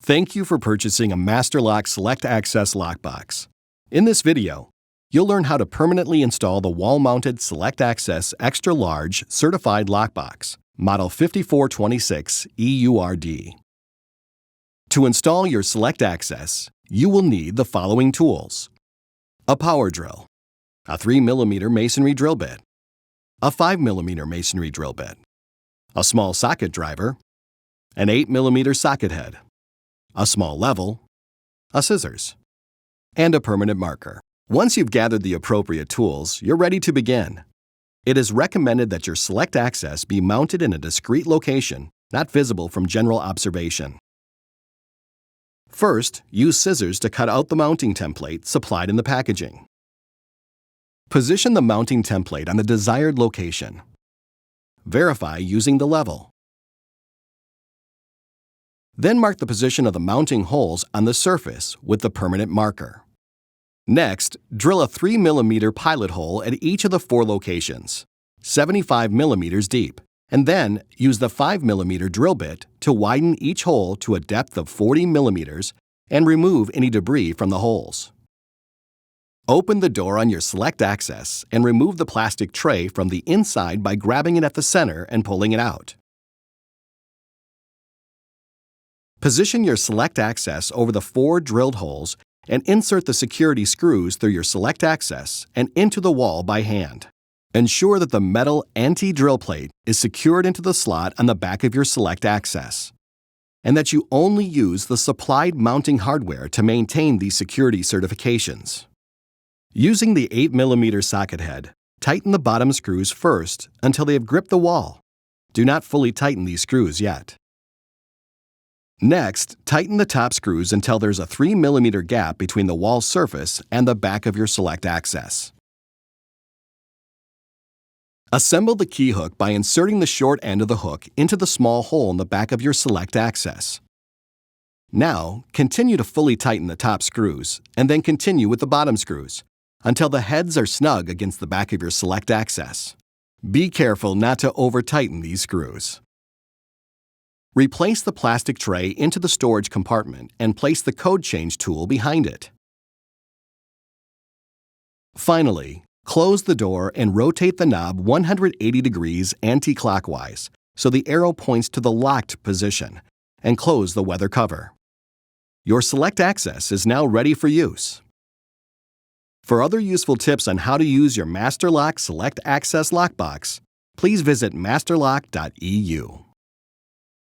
Thank you for purchasing a Master Lock Select Access lockbox. In this video, you'll learn how to permanently install the wall-mounted Select Access Extra Large Certified Lockbox, Model 5426 EURD. To install your Select Access, you will need the following tools: a power drill, a 3mm masonry drill bit, a 5mm masonry drill bit, a small socket driver, an 8mm socket head, a small level, a scissors, and a permanent marker. Once you've gathered the appropriate tools, you're ready to begin. It is recommended that your Select Access be mounted in a discrete location, not visible from general observation. First, use scissors to cut out the mounting template supplied in the packaging. Position the mounting template on the desired location. Verify using the level. Then mark the position of the mounting holes on the surface with the permanent marker. Next, drill a 3mm pilot hole at each of the 4 locations, 75 mm deep, and then use the 5mm drill bit to widen each hole to a depth of 40 mm and remove any debris from the holes. Open the door on your Select Access and remove the plastic tray from the inside by grabbing it at the center and pulling it out. Position your Select Access over the 4 drilled holes and insert the security screws through your Select Access and into the wall by hand. Ensure that the metal anti-drill plate is secured into the slot on the back of your Select Access, and that you only use the supplied mounting hardware to maintain these security certifications. Using the 8mm socket head, tighten the bottom screws first until they have gripped the wall. Do not fully tighten these screws yet. Next, tighten the top screws until there's a 3mm gap between the wall surface and the back of your Select Access. Assemble the key hook by inserting the short end of the hook into the small hole in the back of your Select Access. Now, continue to fully tighten the top screws, and then continue with the bottom screws, until the heads are snug against the back of your Select Access. Be careful not to over-tighten these screws. Replace the plastic tray into the storage compartment and place the code change tool behind it. Finally, close the door and rotate the knob 180 degrees anti-clockwise so the arrow points to the locked position, and close the weather cover. Your Select Access is now ready for use. For other useful tips on how to use your Master Lock Select Access lockbox, please visit masterlock.eu.